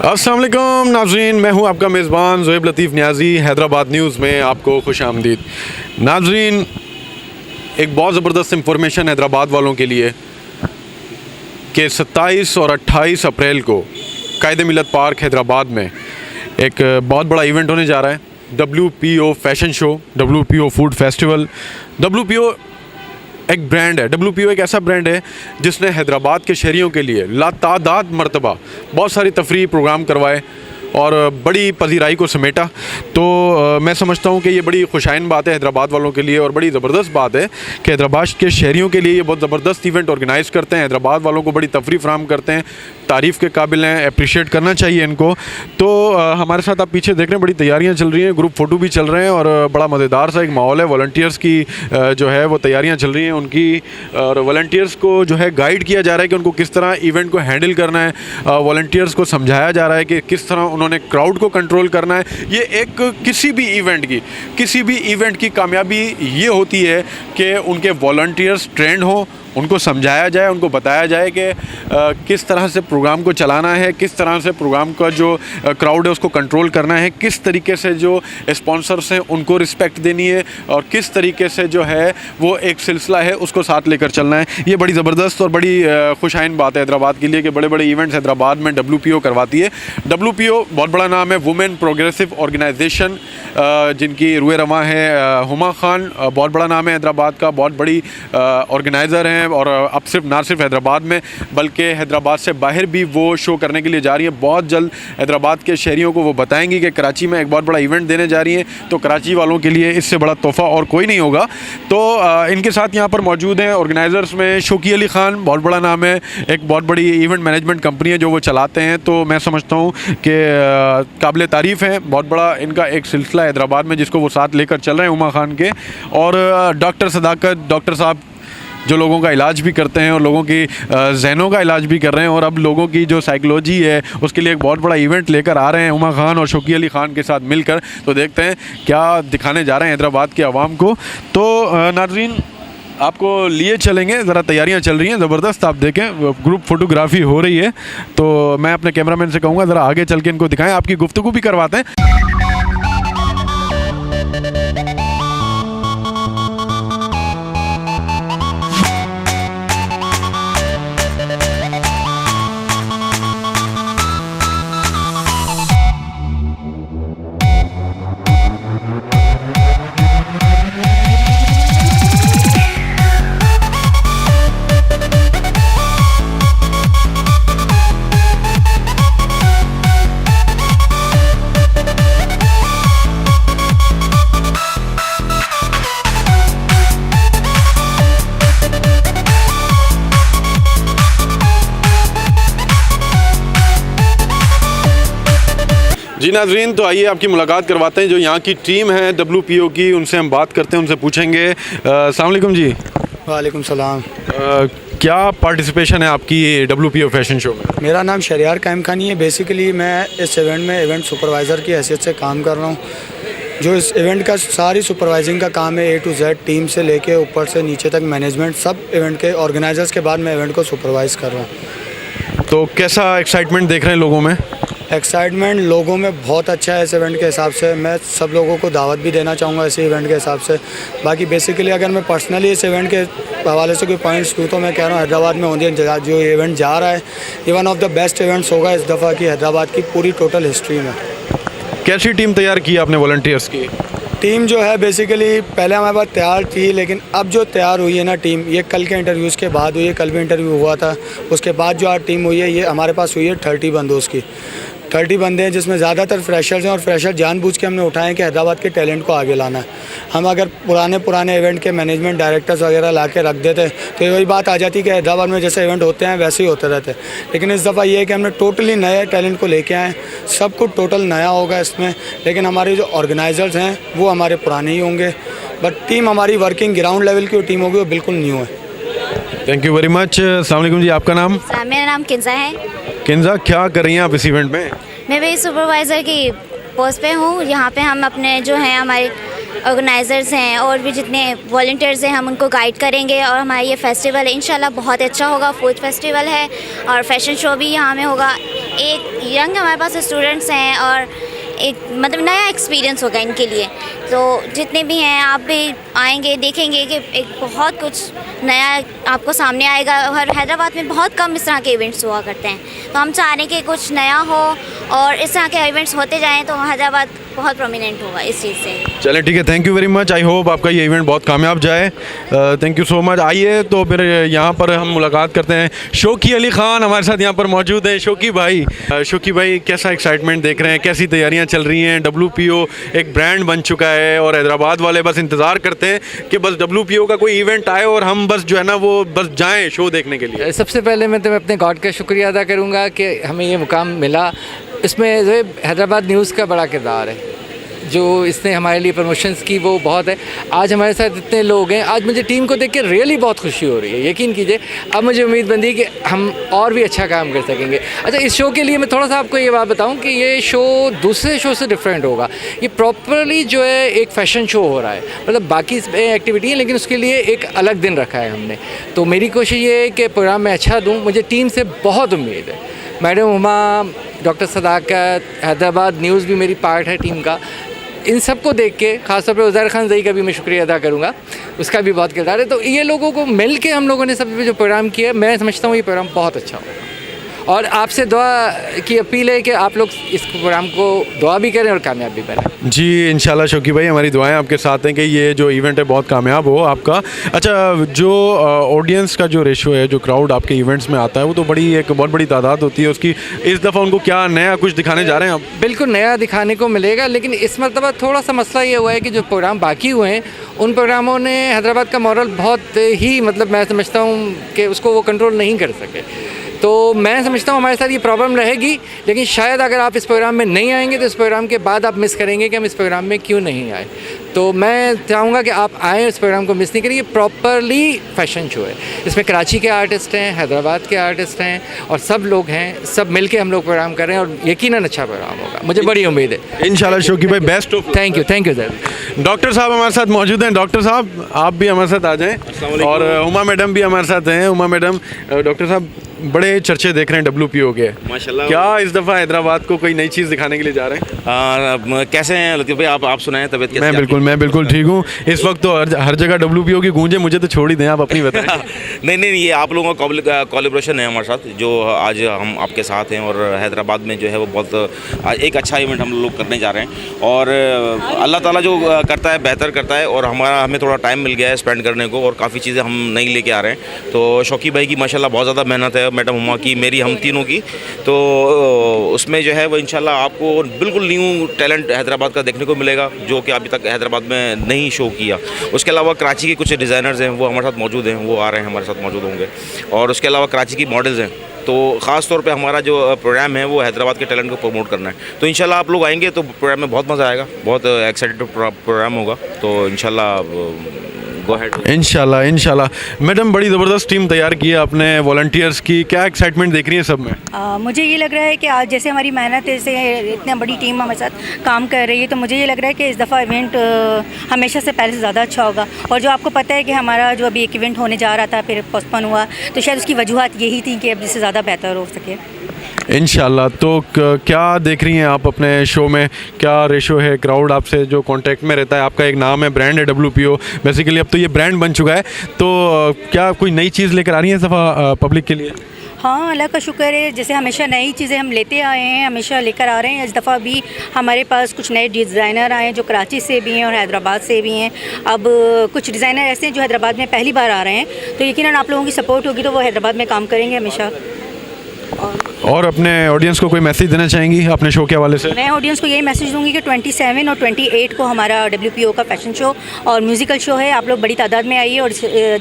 अस्सलाम वालेकुम नाज़रीन, मैं हूं आपका मेज़बान ज़ोएब लतीफ़ न्याज़ी। हैदराबाद न्यूज़ में आपको खुश आमदीद। नाज़रीन, एक बहुत ज़बरदस्त इंफॉर्मेशन हैदराबाद वालों के लिए कि 27 और 28 अप्रैल को कायदे मिलत पार्क हैदराबाद में एक बहुत बड़ा इवेंट होने जा रहा है। WPO fashion show, WPO food festival. WPO एक ब्रांड है। WPO एक ऐसा ब्रांड है जिसने हैदराबाद के शहरियों के लिए लातादाद मरतबा बहुत सारी तफरीही प्रोग्राम करवाए और बड़ी पजीराई को समेटा। तो मैं समझता हूँ कि ये बड़ी खुशाइन बात है हैदराबाद वालों के लिए और बड़ी ज़बरदस्त बात है कि हैदराबाद के शहरियों के लिए ये बहुत ज़बरदस्त इवेंट ऑर्गेनाइज़ करते हैं। हैदराबाद वालों को बड़ी तफरीह फराहम करते हैं, तारीफ़ के काबिल हैं, अप्रिशिएट करना चाहिए इनको। तो हमारे साथ आप पीछे देख रहे हैं, बड़ी तैयारियां चल रही हैं, ग्रुप फ़ोटो भी चल रहे हैं और बड़ा मज़ेदार सा एक माहौल है। वॉलंटियर्स की जो है वो तैयारियां चल रही हैं उनकी, और वॉलंटियर्स को जो है गाइड किया जा रहा है कि उनको किस तरह इवेंट को हैंडल करना है। वॉलंटियर्स को समझाया जा रहा है कि किस तरह उन्होंने क्राउड को कंट्रोल करना है। ये एक किसी भी इवेंट की कामयाबी ये होती है कि उनके वॉलंटियर्स ट्रेंड हों, उनको समझाया जाए, उनको बताया जाए कि किस तरह से प्रोग्राम को चलाना है, किस तरह से प्रोग्राम का जो क्राउड है उसको कंट्रोल करना है, किस तरीके से जो स्पॉन्सर्स हैं उनको रिस्पेक्ट देनी है और किस तरीके से जो है वो एक सिलसिला है उसको साथ लेकर चलना है। ये बड़ी ज़बरदस्त और बड़ी खुशाइन बात है हैदराबाद के लिए कि बड़े बड़े इवेंट्स हैदराबाद में WPO करवाती है। WPO बहुत बड़ा नाम है, वुमेन प्रोग्रेसिव ऑर्गेनाइजेशन, जिनकी रुए रवां है हुमा खान। बहुत बड़ा नाम है हैदराबाद का, बहुत बड़ी ऑर्गेनाइज़र हैं और अब ना सिर्फ हैदराबाद में बल्कि हैदराबाद से बाहर भी वो शो करने के लिए जा रही हैं। बहुत जल्द हैदराबाद के शहरियों को वो बताएंगी कि कराची में एक बहुत बड़ा इवेंट देने जा रही हैं, तो कराची वालों के लिए इससे बड़ा तोहफ़ा और कोई नहीं होगा। तो इनके साथ यहाँ पर मौजूद हैं ऑर्गेनाइज़र्स में शौकी खान, बहुत बड़ा नाम है, एक बहुत बड़ी इवेंट मैनेजमेंट कंपनी है जो वो चलाते हैं। तो मैं समझता हूँ कि काबिल तारीफ़ है, बहुत बड़ा इनका एक सिलसिला हैदराबाद में जिसको वो साथ लेकर चल रहे हैं हुमा खान के। और डॉक्टर सदाकत, डॉक्टर साहब जो लोगों का इलाज भी करते हैं और लोगों की जहनों का इलाज भी कर रहे हैं और अब लोगों की जो साइकोलॉजी है उसके लिए एक बहुत बड़ा इवेंट लेकर आ रहे हैं हुमा खान और शौकी खान के साथ मिलकर। तो देखते हैं क्या दिखाने जा रहे हैं हैदराबाद के आवाम को। तो नाज़रीन, आपको लिए चलेंगे, ज़रा तैयारियां चल रही हैं ज़बरदस्त। आप देखें ग्रुप फोटोग्राफी हो रही है, तो मैं अपने कैमरामैन से कहूँगा ज़रा आगे चल के इनको दिखाएँ, आपकी गुफ्तगू भी करवाते हैं। जी नाज़रीन, तो आइए आपकी मुलाकात करवाते हैं जो यहाँ की टीम है WPO की, उनसे हम बात करते हैं, उनसे पूछेंगे। अस्सलाम वालेकुम जी। वालेकुम सलाम। क्या पार्टिसिपेशन है आपकी WPO फैशन शो में? मेरा नाम शहरियार कायम खानी है। बेसिकली मैं इस इवेंट में इवेंट सुपरवाइज़र की हैसियत से काम कर रहा हूँ। जो इस इवेंट का सारी सुपरवाइजिंग का काम है, A to Z, टीम से लेके ऊपर से नीचे तक मैनेजमेंट, सब इवेंट के ऑर्गेनाइजर्स के बाद मैं इवेंट को सुपरवाइज़ कर रहा हूँ। तो कैसा एक्साइटमेंट देख रहे हैं लोगों में? एक्साइटमेंट लोगों में बहुत अच्छा है इस इवेंट के हिसाब से। मैं सब लोगों को दावत भी देना चाहूँगा इस इवेंट के हिसाब से। बाकी बेसिकली अगर मैं पर्सनली इस इवेंट के हवाले से कोई पॉइंट्स दूँ तो मैं कह रहा हूँ हैदराबाद में होने जो इवेंट जा रहा है ये one of the best events होगा इस दफ़ा की हैदराबाद की पूरी टोटल हिस्ट्री में। कैसी टीम तैयार की आपने वॉलंटियर्स की? टीम जो है बेसिकली पहले हमारे पास तैयार थी, लेकिन अब जो तैयार हुई है ना टीम, ये कल के इंटरव्यूज़ के बाद हुई है। कल भी इंटरव्यू हुआ था, उसके बाद जो आज टीम हुई है ये हमारे पास हुई है 30 बंदों की। 30 बंदे हैं जिसमें ज़्यादातर फ्रेशर्स हैं और फ्रेशर जानबूझ के हमने उठाए हैं कि हैदराबाद के टैलेंट को आगे लाना है। हम अगर पुराने इवेंट के मैनेजमेंट डायरेक्टर्स वगैरह ला के रख देते तो वही बात आ जाती कि हैदराबाद में जैसे इवेंट होते हैं वैसे ही होते रहते। लेकिन इस दफ़ा ये है कि हमने टोटली नए टैलेंट को लेके आए, सब कुछ टोटल नया होगा इसमें। लेकिन हमारे जो ऑर्गेनाइजर्स हैं वो हमारे पुराने ही होंगे, बट टीम हमारी वर्किंग ग्राउंड लेवल की टीम होगी, वो बिल्कुल न्यू है। Thank you very much. अस्सलाम वालेकुम जी, आपका नाम? मेरा नाम किंजा है। किंजा, क्या कर रही हैं आप इस इवेंट में? मैं भी सुपरवाइज़र की पोस्ट पे हूँ। यहाँ पे हम अपने जो हैं हमारे ऑर्गेनाइज़र्स हैं और भी जितने वॉलंटियर्स हैं हम उनको गाइड करेंगे। और हमारा ये फेस्टिवल इंशाल्लाह बहुत अच्छा होगा। फूड फेस्टिवल है और फैशन शो भी यहाँ में होगा। एक यंग हमारे पास स्टूडेंट्स हैं और एक मतलब नया एक्सपीरियंस होगा इनके लिए। तो जितने भी हैं आप भी आएंगे देखेंगे कि एक बहुत कुछ नया आपको सामने आएगा। और हैदराबाद में बहुत कम इस तरह के इवेंट्स हुआ करते हैं, तो हम चाह रहे हैं कि कुछ नया हो और इस तरह के इवेंट्स होते जाएं तो हैदराबाद बहुत प्रोमिनेंट होगा इस चीज़ से। चलें ठीक है, thank you very much. I hope आपका ये इवेंट बहुत कामयाब जाए। Thank you so much. आइए तो फिर यहाँ पर हम मुलाकात करते हैं। शौकी अली ख़ान हमारे साथ यहाँ पर मौजूद है। शौकी भाई कैसा एक्साइटमेंट देख रहे हैं, कैसी तैयारियाँ चल रही हैं? WPO एक ब्रांड बन चुका है और हैदराबाद वाले बस इंतज़ार करते हैं कि बस WPO का कोई इवेंट आए और हम बस जो है ना वो बस जाएँ शो देखने के लिए। सबसे पहले मैं अपने गॉड का शुक्रिया अदा करूँगा कि हमें ये मुकाम मिला। इसमें जो है हैदराबाद न्यूज़ का बड़ा किरदार है, जो इसने हमारे लिए प्रमोशंस की वो बहुत है। आज हमारे साथ इतने लोग हैं, आज मुझे टीम को देख के रियली बहुत खुशी हो रही है, यकीन कीजिए। अब मुझे उम्मीद बंदी कि हम और भी अच्छा काम कर सकेंगे। अच्छा, इस शो के लिए मैं थोड़ा सा आपको ये बात बताऊं कि ये शो दूसरे शो से डिफरेंट होगा। ये प्रॉपरली जो है एक फ़ैशन शो हो रहा है, मतलब बाकी एक्टिविटी है लेकिन उसके लिए एक अलग दिन रखा है हमने। तो मेरी कोशिश ये है कि प्रोग्राम मैं अच्छा दूँ। मुझे टीम से बहुत उम्मीद है। मैडम हुमा, डॉक्टर सदाकत, हैदराबाद न्यूज़ भी मेरी पार्ट है टीम का। इन सब को देख के ख़ासतौर पे उज़ैर खान ज़ई का भी मैं शुक्रिया अदा करूँगा, उसका भी बहुत किरदार है। तो ये लोगों को मिल के हम लोगों ने सब जो प्रोग्राम किया, मैं समझता हूँ ये प्रोग्राम बहुत अच्छा होगा। और आपसे दुआ की अपील है कि आप लोग इस प्रोग्राम को दुआ भी करें और कामयाब भी करें। जी इंशाल्लाह शौकी भाई, हमारी दुआएं आपके साथ हैं कि ये जो इवेंट है बहुत कामयाब हो आपका। अच्छा, जो ऑडियंस का जो रेशो है, जो क्राउड आपके इवेंट्स में आता है, वो तो एक बहुत बड़ी तादाद होती है उसकी। इस दफ़ा उनको क्या नया कुछ दिखाने जा रहे हैं आप? बिल्कुल नया दिखाने को मिलेगा, लेकिन इस मरतबा थोड़ा सा मसला ये हुआ है कि जो प्रोग्राम बाकी हुए हैं उन प्रोग्रामों ने हैदराबाद का मॉरल बहुत ही मतलब मैं समझता हूँ कि उसको वो कंट्रोल नहीं कर सके। तो मैं समझता हूँ हमारे साथ ये प्रॉब्लम रहेगी, लेकिन शायद अगर आप इस प्रोग्राम में नहीं आएंगे तो इस प्रोग्राम के बाद आप मिस करेंगे कि हम इस प्रोग्राम में क्यों नहीं आए। तो मैं चाहूँगा कि आप आएँ, इस प्रोग्राम को मिस नहीं करिए। प्रॉपरली फ़ैशन शो है, इसमें कराची के आर्टिस्ट हैं, हैदराबाद के आर्टिस्ट हैं और सब लोग हैं, सब मिल के हम लोग प्रोग्राम कर रहे हैं और यकीनन अच्छा प्रोग्राम होगा, मुझे बड़ी उम्मीद है। इंशाल्लाह शौकी भाई, best of. Thank you sir. Doctor साहब हमारे साथ मौजूद हैं। डॉक्टर साहब आप भी हमारे साथ आ जाएँ, और हुमा मैडम भी हमारे साथ हैं। हुमा मैडम, डॉक्टर साहब बड़े चर्चे देख रहे हैं WPO के, माशाल्लाह। क्या इस दफ़ा हैदराबाद को कोई नई चीज़ दिखाने के लिए जा रहे हैं? कैसे हैं लतीफ़ भाई, आप सुनाएं, तबीयत कैसी है? मैं बिल्कुल ठीक हूँ। इस वक्त तो हर जगह WPO की गूंजे, मुझे तो छोड़ ही दें, आप अपनी बताएं। नहीं, ये आप लोगों का कोलैबोरेशन है हमारे साथ, जो आज हम आपके साथ हैं। और हैदराबाद में जो है वो बहुत एक अच्छा इवेंट हम लोग करने जा रहे हैं। और अल्लाह ताला जो करता है बेहतर करता है, और हमें थोड़ा टाइम मिल गया है स्पेंड करने को, और काफ़ी चीज़ें हम नई लेके आ रहे हैं। तो शौकी भाई की माशाल्लाह बहुत ज़्यादा मेहनत है, मैडम हुमा की, मेरी, हम तीनों की। तो उसमें जो है वो इंशाल्लाह आपको बिल्कुल न्यू टैलेंट हैदराबाद का देखने को मिलेगा, जो कि अभी तक हैदराबाद में नहीं शो किया। उसके अलावा कराची के कुछ डिज़ाइनर्स हैं वो हमारे साथ मौजूद हैं, वो आ रहे हैं, हमारे साथ मौजूद होंगे। और उसके अलावा कराची की मॉडल्स हैं। तो ख़ास तौर पे हमारा जो प्रोग्राम है वो हैदराबाद के टैलेंट को प्रमोट करना है। तो इंशाल्लाह आप लोग आएंगे तो प्रोग्राम में बहुत मज़ा आएगा, बहुत एक्साइटेड प्रोग्राम होगा। तो इंशाल्लाह गो अहेड। इंशाल्लाह। मैडम, बड़ी ज़बरदस्त टीम तैयार की है आपने वॉलंटियर्स की, क्या एक्साइटमेंट देख रही है सब में? मुझे ये लग रहा है कि आज जैसे हमारी मेहनत से इतनी बड़ी टीम हमारे साथ काम कर रही है, तो मुझे ये लग रहा है कि इस दफ़ा इवेंट हमेशा से पहले से ज़्यादा अच्छा होगा। और जो आपको पता है कि हमारा जो अभी एक इवेंट होने जा रहा था फिर पोस्टपोन हुआ, तो शायद उसकी वजूहत यही थी कि अब जिससे ज़्यादा बेहतर हो सके इंशाल्लाह। तो क्या देख रही हैं आप अपने शो में, क्या रेशो है क्राउड आपसे जो कांटेक्ट में रहता है? आपका एक नाम है, ब्रांड है WPO, बेसिकली अब तो ये ब्रांड बन चुका है। तो क्या कोई नई चीज़ लेकर आ रही है इस दफ़ा पब्लिक के लिए? हाँ, अल्लाह का शुक्र है, जैसे हमेशा नई चीज़ें हम लेते आए हैं, हमेशा लेकर आ रहे हैं। इस दफ़ा भी हमारे पास कुछ नए डिज़ाइनर आए हैं जो कराची से भी हैं और हैदराबाद से भी हैं। अब कुछ डिज़ाइनर ऐसे हैं जो हैदराबाद में पहली बार आ रहे हैं, तो यकीनन आप लोगों की सपोर्ट होगी तो वो हैदराबाद में काम करेंगे हमेशा। और अपने ऑडियंस को कोई मैसेज देना चाहेंगी अपने शो के हवाले से? मैं ऑडियंस को यही मैसेज दूंगी कि 27 और 28 को हमारा WPO का फैशन शो और म्यूज़िकल शो है। आप लोग बड़ी तादाद में आइए, और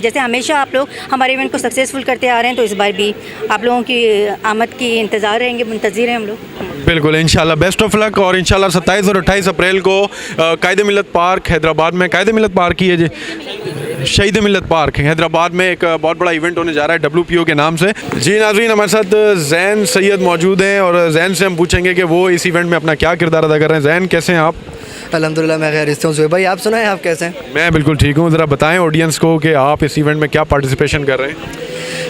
जैसे हमेशा आप लोग हमारे इवेंट को सक्सेसफुल करते आ रहे हैं, तो इस बार भी आप लोगों की आमद की इंतज़ार रहेंगे, मुंतज़िर हैं हम लोग। बिल्कुल, इंशाल्लाह बेस्ट ऑफ लक। और इंशाल्लाह 27 और 28 अप्रैल को कायदे मिलत पार्क हैदराबाद में, कायदे मिलत पार्क की है शहीद मिलत पार्क हैदराबाद में एक बहुत बड़ा इवेंट होने जा रहा है WPO के नाम से। जी नाज़रीन, हमारे साथ जैन सैयद मौजूद हैं और जैन से हम पूछेंगे कि वो इस इवेंट में अपना क्या किरदार अदा कर रहे हैं। जैन, कैसे हैं आप? अल्हम्दुलिल्लाह मैं खैरियत से हूँ। भाई आप सुनाएं, आप कैसे हैं? मैं बिल्कुल ठीक हूँ। ज़रा बताएं ऑडियंस को कि आप इस इवेंट में क्या पार्टिसिपेशन कर रहे हैं।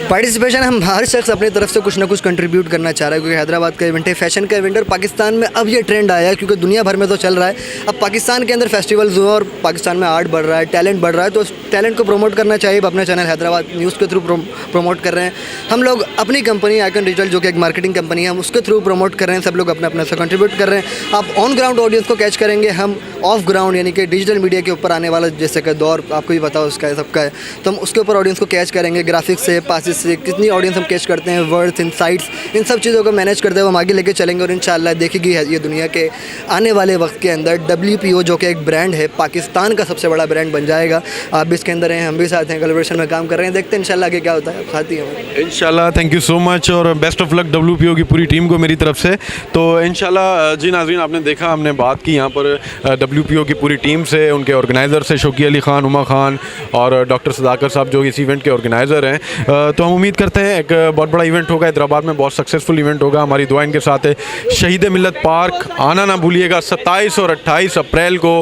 पार्टिसिपेशन हम हर शख्स अपनी तरफ से कुछ ना कुछ कंट्रीब्यूट करना चाह रहा है, क्योंकि हैदराबाद का इवेंट है, फैशन का इवेंट है, और पाकिस्तान में अब ये ट्रेंड आया है क्योंकि दुनिया भर में तो चल रहा है, अब पाकिस्तान के अंदर फेस्टिवल्स हुए और पाकिस्तान में आर्ट बढ़ रहा है, टैलेंट बढ़ रहा है, तो उस टैलेंट को प्रमोट करना चाहिए। अपने चैनल हैदराबाद न्यूज़ के थ्रू प्रमोट कर रहे हैं हम लोग, अपनी कंपनी आइकन डिजिटल जो कि एक मार्केटिंग कंपनी है, हम उसके थ्रू प्रमोट कर रहे हैं, सब लोग अपने अपने से कंट्रीब्यूट कर रहे हैं। आप ऑन ग्राउंड ऑडियंस को कैच करेंगे, हम ऑफ ग्राउंड यानी कि डिजिटल मीडिया के ऊपर आने वाला जैसे कि दौर आपको भी पता उसका है, सबका है, तो हम उसके ऊपर ऑडियंस को कैच करेंगे, ग्राफिक्स से, पासिस से, कितनी ऑडियंस हम कैच करते हैं, वर्ड्स, इनसाइट्स, इन सब चीज़ों को मैनेज करते हुए हम आगे लेके चलेंगे। और इंशाल्लाह देखेगी ये दुनिया के आने वाले वक्त के अंदर WPO जो कि एक ब्रांड है, पाकिस्तान का सबसे बड़ा ब्रांड बन जाएगा। आप भी इसके अंदर हैं, हम भी साथ हैं, कोलैबोरेशन में काम कर रहे हैं, देखते हैं इंशाल्लाह आगे क्या होता है, साथ ही हैं इंशाल्लाह। थैंक यू सो मच और बेस्ट ऑफ लक WPO की पूरी टीम को मेरी तरफ से। तो इंशाल्लाह जी नाज़रीन, आपने देखा, हमने बात की यहाँ पर WPO की पूरी टीम से, उनके ऑर्गेनाइज़र से, शौकी अली ख़ान, हुमा खान और डॉक्टर सदाकर साहब जो इस इवेंट के ऑर्गेनाइज़र हैं। तो हम उम्मीद करते हैं एक बहुत बड़ा इवेंट होगा हैदराबाद में, बहुत सक्सेसफुल इवेंट होगा। हमारी दुआ इनके साथ है। शहीद मिल्लत पार्क आना ना भूलिएगा, 27 और 28 अप्रैल को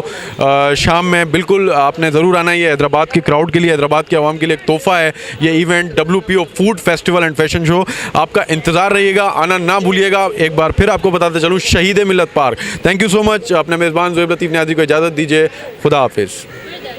शाम में बिल्कुल आपने ज़रूर आना। ये हैदराबाद की क्राउड के लिए, हैदराबाद की आवाम के लिए एक तोहफ़ा है ये event, WPO food festival and fashion show. आपका इंतज़ार रहिएगा, आना ना भूलिएगा। एक बार फिर आपको बताते चलूँ, शहीद मिल्लत park. Thank you so much. अपने मेज़बान ज़ोएब लतीफ़ न्याज़ी को इजाज़त दीजिए। खुदा हाफिज़।